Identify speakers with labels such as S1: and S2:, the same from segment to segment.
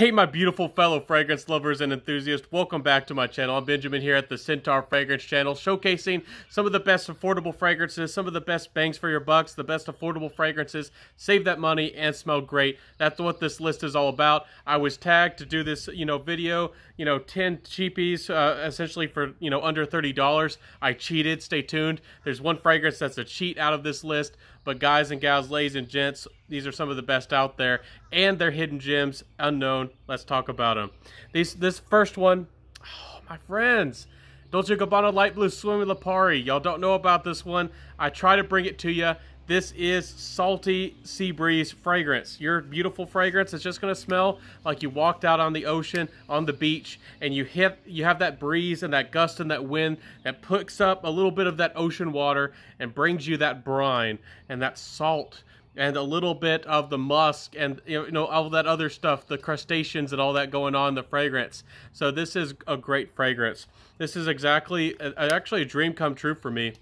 S1: Hey my beautiful fellow fragrance lovers and enthusiasts, welcome back to my channel. I'm Benjamin here at the Centaur Fragrance Channel, showcasing some of the best affordable fragrances, some of the best bangs for your bucks, the best affordable fragrances, save that money and smell great. That's what this list is all about. I was tagged to do this, video, 10 cheapies, essentially for, under $30. I cheated, stay tuned. There's one fragrance that's a cheat out of this list, but guys and gals, ladies and gents, these are some of the best out there, and they're hidden gems, unknown. Let's talk about them. This first one, oh, my friends, Dolce & Gabbana Light Blue Swimming Lipari. Y'all don't know about this one. I try to bring it to you. This is salty sea breeze fragrance. Your beautiful fragrance is just gonna smell like you walked out on the ocean, on the beach, and you have that breeze and that gust and that wind that picks up a little bit of that ocean water and brings you that brine and that salt and a little bit of the musk and all that other stuff, the crustaceans and all that going on in the fragrance. So this is a great fragrance. This is actually a dream come true for me.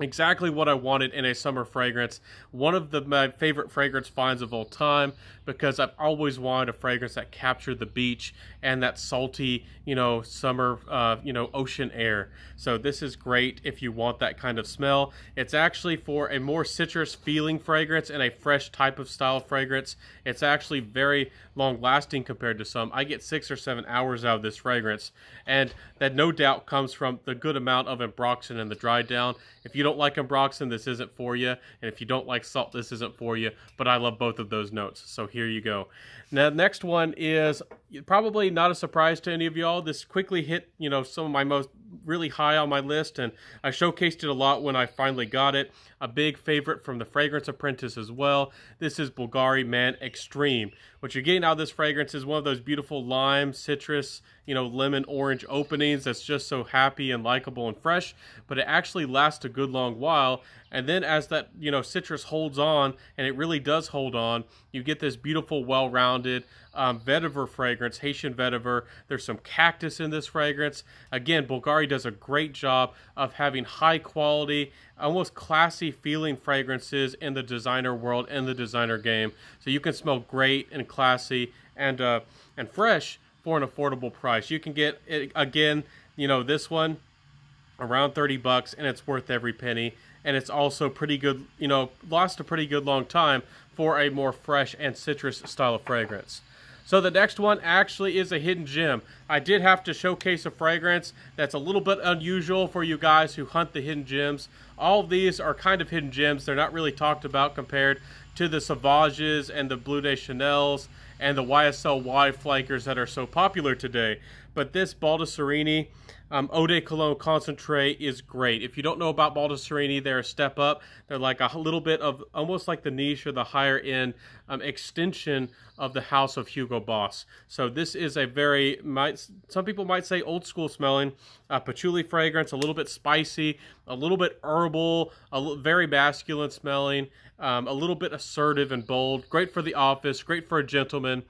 S1: Exactly what I wanted in a summer fragrance. One of my favorite fragrance finds of all time, because I've always wanted a fragrance that captured the beach and that salty, summer, ocean air. So this is great if you want that kind of smell. It's actually for a more citrus feeling fragrance and a fresh type of style fragrance. It's actually very long lasting compared to some. I get 6 or 7 hours out of this fragrance, and that no doubt comes from the good amount of ambroxan and the dry down. If you don't like ambroxan, this isn't for you, and if you don't like salt, this isn't for you, but I love both of those notes, so here you go. Now, the next one is probably not a surprise to any of y'all. This quickly hit, some of my most really high on my list, and I showcased it a lot when I finally got it. A big favorite from the Fragrance Apprentice as well. This is Bulgari Man Extreme. What you're getting out of this fragrance is one of those beautiful lime, citrus, lemon, orange openings that's just so happy and likable and fresh, but it actually lasts a good long while. And then as that, citrus holds on, and it really does hold on, you get this beautiful, well-rounded vetiver fragrance, Haitian vetiver. There's some cactus in this fragrance. Again, Bulgari does a great job of having high quality, almost classy feeling fragrances in the designer world and the designer game. So you can smell great and classy and fresh for an affordable price. You can get it, again, this one around 30 bucks, and it's worth every penny. And it's also pretty good, lasts a pretty good long time for a more fresh and citrus style of fragrance. So the next one actually is a hidden gem. I did have to showcase a fragrance that's a little bit unusual for you guys who hunt the hidden gems. All of these are kind of hidden gems. They're not really talked about compared to the Sauvages and the Bleu de Chanels and the YSL Y flankers that are so popular today. But this Baldessarini Eau de Cologne Concentrate is great. If you don't know about Baldessarini, they're a step up. They're like a little bit of almost like the niche or the higher end extension of the house of Hugo Boss. So this is a very, some people might say old school smelling patchouli fragrance, a little bit spicy, a little bit herbal, very masculine smelling, a little bit assertive and bold. Great for the office, great for a gentleman,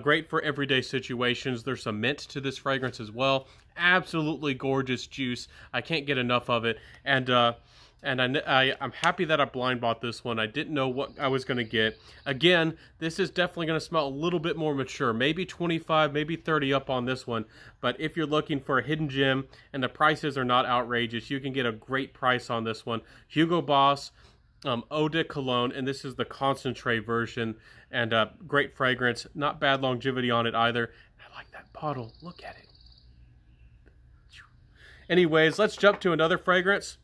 S1: great for everyday situations. There's some mint to this fragrance as well. Absolutely gorgeous juice. I can't get enough of it. And I'm happy that I blind bought this one. I didn't know what I was going to get. Again, this is definitely going to smell a little bit more mature. Maybe 25, maybe 30 up on this one. But if you're looking for a hidden gem and the prices are not outrageous, you can get a great price on this one. Hugo Boss Eau de Cologne, and this is the concentrate version, and great fragrance. Not bad longevity on it either. I like that bottle. Look at it. Anyways, let's jump to another fragrance.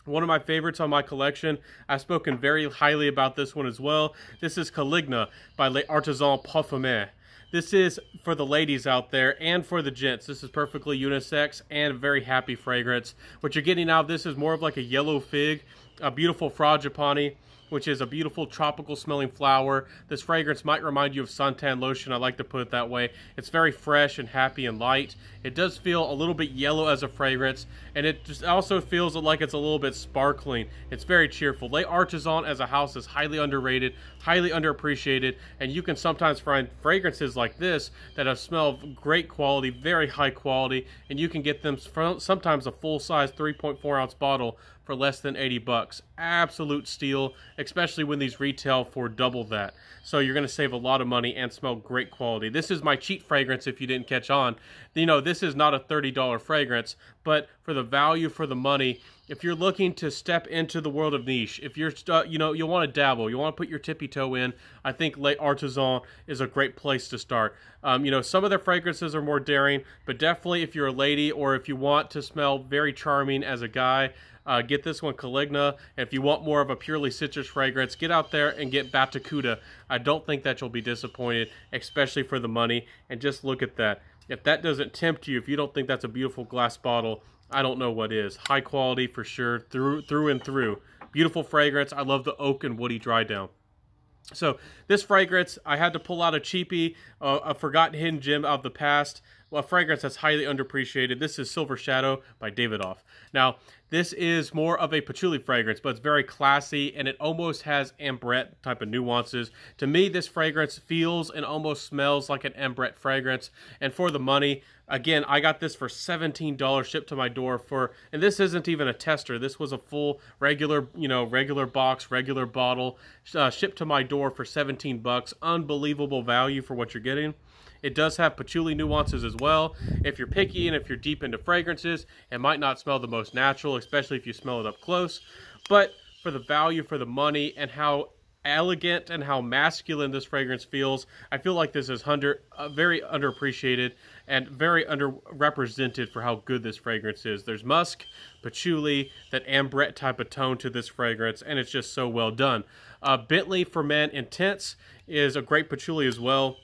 S1: One of my favorites on my collection. I've spoken very highly about this one as well. This is Caligna by Les Artisans Parfumés. This is for the ladies out there and for the gents. This is perfectly unisex and a very happy fragrance. What you're getting out of this is more of like a yellow fig, a beautiful frangipani, which is a beautiful tropical smelling flower. This fragrance might remind you of suntan lotion. I like to put it that way. It's very fresh and happy and light. It does feel a little bit yellow as a fragrance, and it just also feels like it's a little bit sparkling. It's very cheerful. Les Artisans as a house is highly underrated, highly underappreciated, and you can sometimes find fragrances like this that have smell of great quality, very high quality, and you can get them from sometimes a full-size 3.4 ounce bottle for less than 80 bucks. Absolute steal, especially when these retail for double that. So you're going to save a lot of money and smell great quality. This is my cheat fragrance if you didn't catch on. You know, this is not a $30 fragrance, but for the value for the money, if you're looking to step into the world of niche, if you're, you know, you want to dabble, you want to put your tippy toe in, I think Les Artisans is a great place to start. You know, some of their fragrances are more daring, but definitely if you're a lady or if you want to smell very charming as a guy, get this one, Caligna. And if you want more of a purely citrus fragrance, get out there and get Batacuda. I don't think that you'll be disappointed, especially for the money. And just look at that. If that doesn't tempt you, if you don't think that's a beautiful glass bottle, I don't know what is. High quality for sure, through and through. Beautiful fragrance. I love the oak and woody dry down. So this fragrance, I had to pull out a Cheapy, a forgotten hidden gem of the past. Well, a fragrance that's highly underappreciated. This is Silver Shadow by Davidoff. Now, this is more of a patchouli fragrance, but it's very classy, and it almost has ambrette type of nuances. To me, this fragrance feels and almost smells like an ambrette fragrance. And for the money, again, I got this for $17 shipped to my door for, and this isn't even a tester. This was a full regular, you know, regular box, regular bottle, shipped to my door for 17 bucks. Unbelievable value for what you're getting. It does have patchouli nuances as well. If you're picky and if you're deep into fragrances, it might not smell the most natural, especially if you smell it up close. But for the value, for the money, and how elegant and how masculine this fragrance feels, I feel like this is very underappreciated and very underrepresented for how good this fragrance is. There's musk, patchouli, that ambrette type of tone to this fragrance, and it's just so well done. Bentley for Men Intense is a great patchouli as well.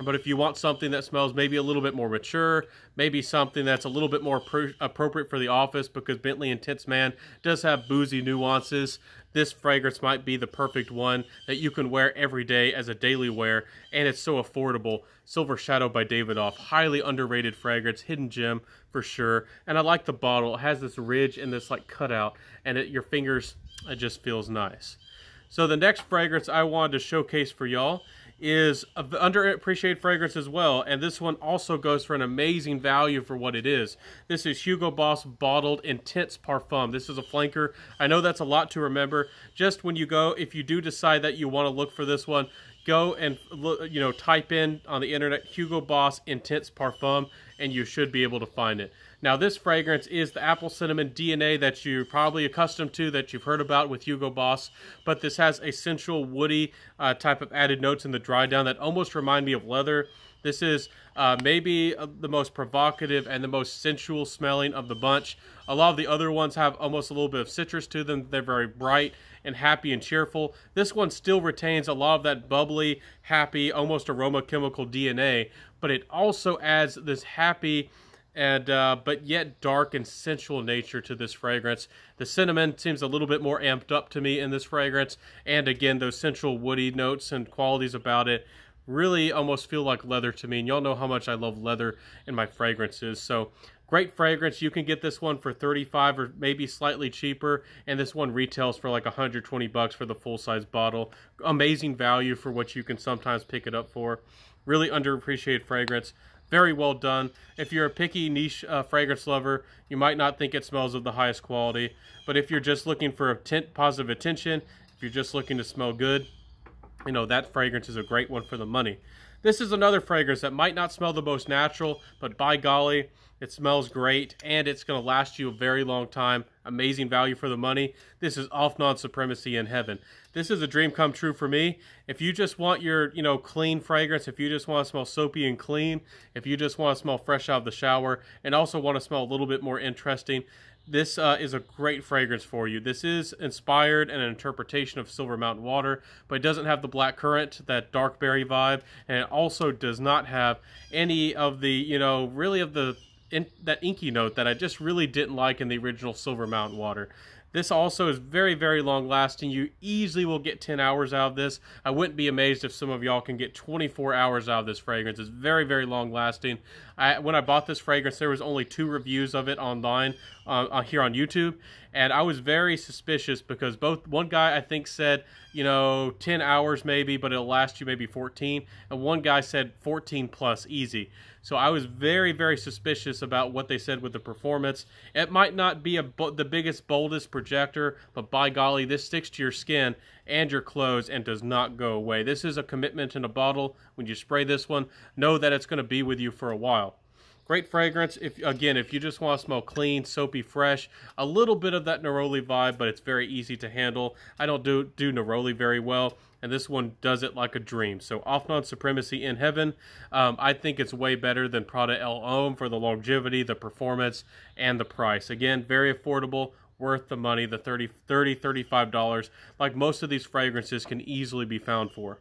S1: But if you want something that smells maybe a little bit more mature, maybe something that's a little bit more appropriate for the office, because Bentley Intense Man does have boozy nuances, this fragrance might be the perfect one that you can wear every day as a daily wear, and it's so affordable. Silver Shadow by Davidoff, highly underrated fragrance, hidden gem for sure. And I like the bottle. It has this ridge and this like cutout, and your fingers, it just feels nice. So the next fragrance I wanted to showcase for y'all is an underappreciated fragrance as well, and this one also goes for an amazing value for what it is. This is Hugo Boss Bottled Intense Parfum. This is a flanker. I know that's a lot to remember. Just when you go, if you do decide that you want to look for this one, go and look, you know, type in on the internet Hugo Boss Intense Parfum, and you should be able to find it. Now, this fragrance is the apple cinnamon DNA that you're probably accustomed to, that you've heard about with Hugo Boss, but this has a sensual, woody type of added notes in the dry down that almost remind me of leather. This is maybe the most provocative and the most sensual smelling of the bunch. A lot of the other ones have almost a little bit of citrus to them. They're very bright and happy and cheerful. This one still retains a lot of that bubbly, happy, almost aroma chemical DNA, but it also adds this happy and but yet dark and sensual nature to this fragrance. The cinnamon seems a little bit more amped up to me in this fragrance, and again, those sensual woody notes and qualities about it really almost feel like leather to me, and y'all know how much I love leather in my fragrances. So great fragrance. You can get this one for $35 or maybe slightly cheaper, and this one retails for like 120 bucks for the full-size bottle. Amazing value for what you can sometimes pick it up for. Really underappreciated fragrance. Very well done. If you're a picky niche fragrance lover, you might not think it smells of the highest quality, but if you're just looking for positive attention, if you're just looking to smell good, you know, that fragrance is a great one for the money. This is another fragrance that might not smell the most natural, but by golly, it smells great, and it's going to last you a very long time. Amazing value for the money. This is Afnan Supremacy in Heaven. This is a dream come true for me. If you just want your, you know, clean fragrance, if you just want to smell soapy and clean, if you just want to smell fresh out of the shower, and also want to smell a little bit more interesting, this is a great fragrance for you. This is inspired and an interpretation of Silver Mountain Water, but it doesn't have the black currant, that dark berry vibe, and it also does not have any of the, you know, really of the that inky note that I just really didn't like in the original Silver Mountain Water. This also is very, very long lasting. You easily will get 10 hours out of this. I wouldn't be amazed if some of y'all can get 24 hours out of this fragrance. It's very, very long lasting. When I bought this fragrance, there was only 2 reviews of it online here on YouTube, and I was very suspicious because one guy I think said you know, 10 hours maybe, but it'll last you maybe 14. And one guy said 14 plus easy. So I was very, very suspicious about what they said with the performance. It might not be the biggest, boldest projector, but by golly, this sticks to your skin and your clothes and does not go away. This is a commitment in a bottle. When you spray this one, know that it's going to be with you for a while. Great fragrance, if you just want to smell clean, soapy, fresh, a little bit of that neroli vibe, but it's very easy to handle. I don't do neroli very well, and this one does it like a dream. So Offnon Supremacy in heaven. I think it's way better than Prada El Homme for the longevity, the performance, and the price. Again, very affordable, worth the money, the $35, like most of these fragrances can easily be found for.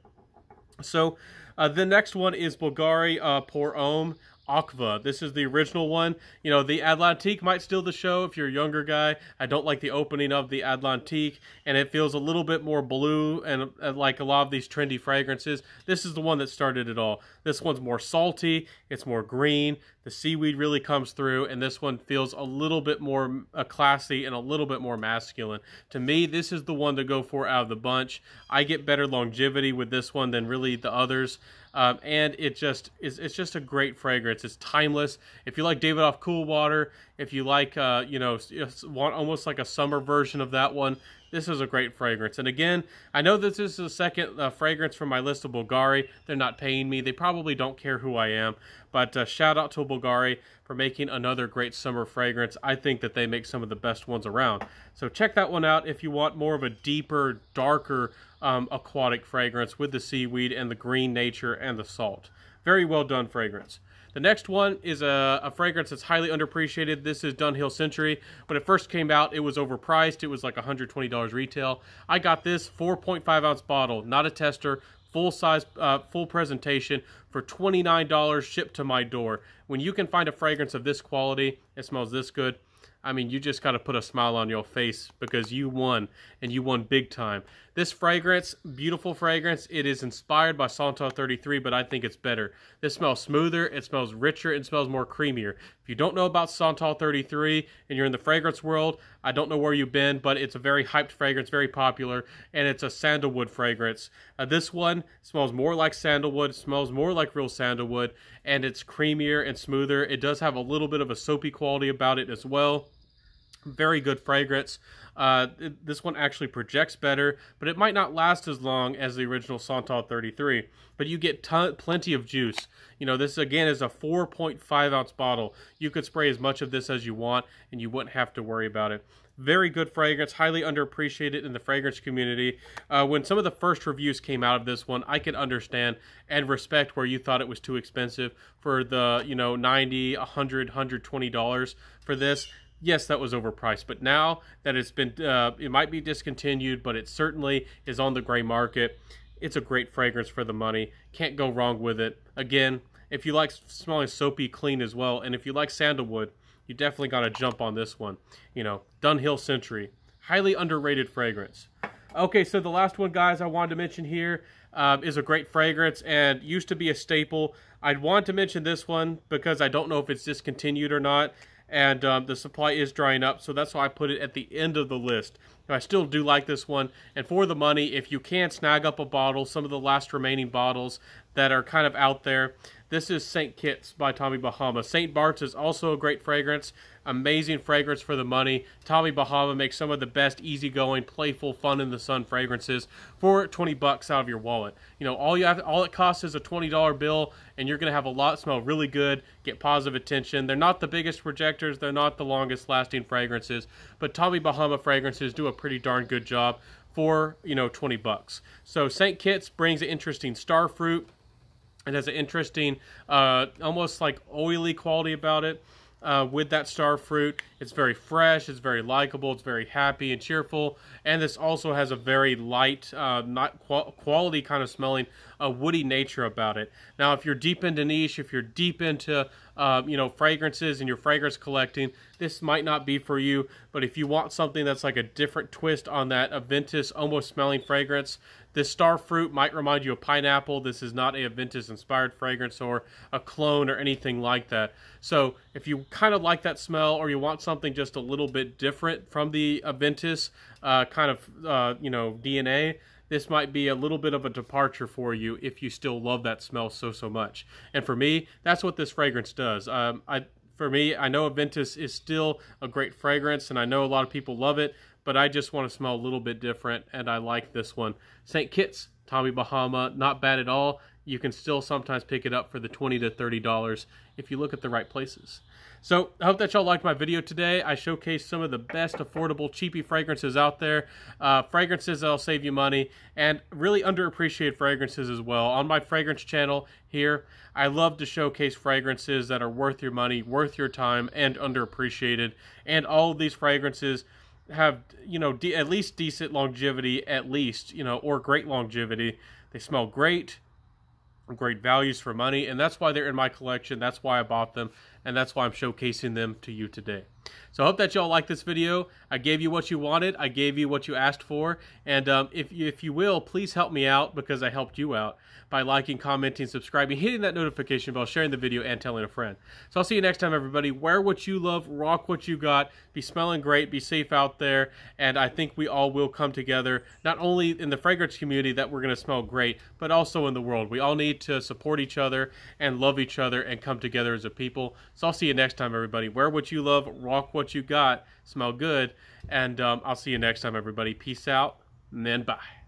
S1: So the next one is Bulgari Pour Homme Aqua. This is the original one. You know, the Atlantique might steal the show if you're a younger guy. I don't like the opening of the Atlantique, and it feels a little bit more blue and like a lot of these trendy fragrances. This is the one that started it all. This one's more salty, it's more green, the seaweed really comes through, and this one feels a little bit more classy and a little bit more masculine. To me, this is the one to go for out of the bunch. I get better longevity with this one than really the others. And it's just a great fragrance. It's timeless. If you like Davidoff Cool Water, if you like, you know, want almost like a summer version of that one, this is a great fragrance. And again, I know this is the second fragrance from my list of Bulgari. They're not paying me. They probably don't care who I am. But shout out to Bulgari for making another great summer fragrance. I think that they make some of the best ones around. So check that one out if you want more of a deeper, darker aquatic fragrance with the seaweed and the green nature and the salt. Very well done fragrance. The next one is a fragrance that's highly underappreciated. This is Dunhill Century. When it first came out, it was overpriced. It was like $120 retail. I got this 4.5 ounce bottle, not a tester, full size, full presentation for $29 shipped to my door. When you can find a fragrance of this quality, it smells this good, I mean, you just got to put a smile on your face because you won, and you won big time. This fragrance, beautiful fragrance, it is inspired by Santal 33, but I think it's better. This smells smoother, it smells richer, it smells more creamier. If you don't know about Santal 33 and you're in the fragrance world, I don't know where you've been, but it's a very hyped fragrance, very popular, and it's a sandalwood fragrance. This one smells more like sandalwood, smells more like real sandalwood, and it's creamier and smoother. It does have a little bit of a soapy quality about it as well. Very good fragrance. This one actually projects better, but it might not last as long as the original Santal 33. But you get plenty of juice. You know, this again is a 4.5 ounce bottle. You could spray as much of this as you want, and you wouldn't have to worry about it. Very good fragrance, highly underappreciated in the fragrance community. When some of the first reviews came out of this one, I can understand and respect where you thought it was too expensive for the, you know, $90, $100, $120 for this. Yes, that was overpriced, but now that it's been, it might be discontinued, but it certainly is on the gray market. It's a great fragrance for the money. Can't go wrong with it. Again, if you like smelling soapy clean as well, and if you like sandalwood, you definitely got to jump on this one. You know, Dunhill Century. Highly underrated fragrance. Okay, so the last one, guys, I wanted to mention here is a great fragrance and used to be a staple. I'd want to mention this one because I don't know if it's discontinued or not. And the supply is drying up, so that's why I put it at the end of the list. I still do like this one, and for the money, if you can snag up a bottle, some of the last remaining bottles that are kind of out there, this is St. Kitts by Tommy Bahama. St. Bart's is also a great fragrance, amazing fragrance for the money. Tommy Bahama makes some of the best easygoing, playful, fun in the sun fragrances for 20 bucks out of your wallet. You know, all it costs is a $20 bill, and you're gonna have a lot smell really good, get positive attention. They're not the biggest projectors, they're not the longest lasting fragrances, but Tommy Bahama fragrances do a pretty darn good job for, you know, 20 bucks. So St. Kitts brings an interesting star fruit. It has an interesting, almost like oily quality about it with that star fruit. It's very fresh, it's very likable, it's very happy and cheerful. And this also has a very light, not quality kind of smelling, woody nature about it. Now, if you're deep into niche, if you're deep into, you know, fragrances and your fragrance collecting, this might not be for you. But if you want something that's like a different twist on that Aventus almost smelling fragrance, this star fruit might remind you of pineapple. This is not a Aventus inspired fragrance or a clone or anything like that. So if you kind of like that smell, or you want something just a little bit different from the Aventus kind of, you know, DNA, this might be a little bit of a departure for you if you still love that smell so much. And for me, that's what this fragrance does. For me, I know Aventus is still a great fragrance, and I know a lot of people love it, but I just want to smell a little bit different, and I like this one. St. Kitts, Tommy Bahama, not bad at all. You can still sometimes pick it up for the $20 to $30 if you look at the right places. So I hope that y'all liked my video today. I showcased some of the best affordable cheapy fragrances out there. Fragrances that'll save you money, and really underappreciated fragrances as well. On my fragrance channel here, I love to showcase fragrances that are worth your money, worth your time, and underappreciated. And all of these fragrances have, you know, at least decent longevity, at least, you know, or great longevity. They smell great. Great values for money, and that's why they're in my collection. That's why I bought them, and that's why I'm showcasing them to you today. So I hope that y'all like this video. I gave you what you wanted. I gave you what you asked for, and if you will, please help me out, because I helped you out by liking, commenting, subscribing, hitting that notification bell, sharing the video, and telling a friend. So I'll see you next time, everybody. Wear what you love, rock what you got, be smelling great, be safe out there, and I think we all will come together, not only in the fragrance community that we're going to smell great, but also in the world. We all need to support each other and love each other and come together as a people. So I'll see you next time, everybody. Wear what you love, rock what you got, smell good, and I'll see you next time, everybody. Peace out, and then bye.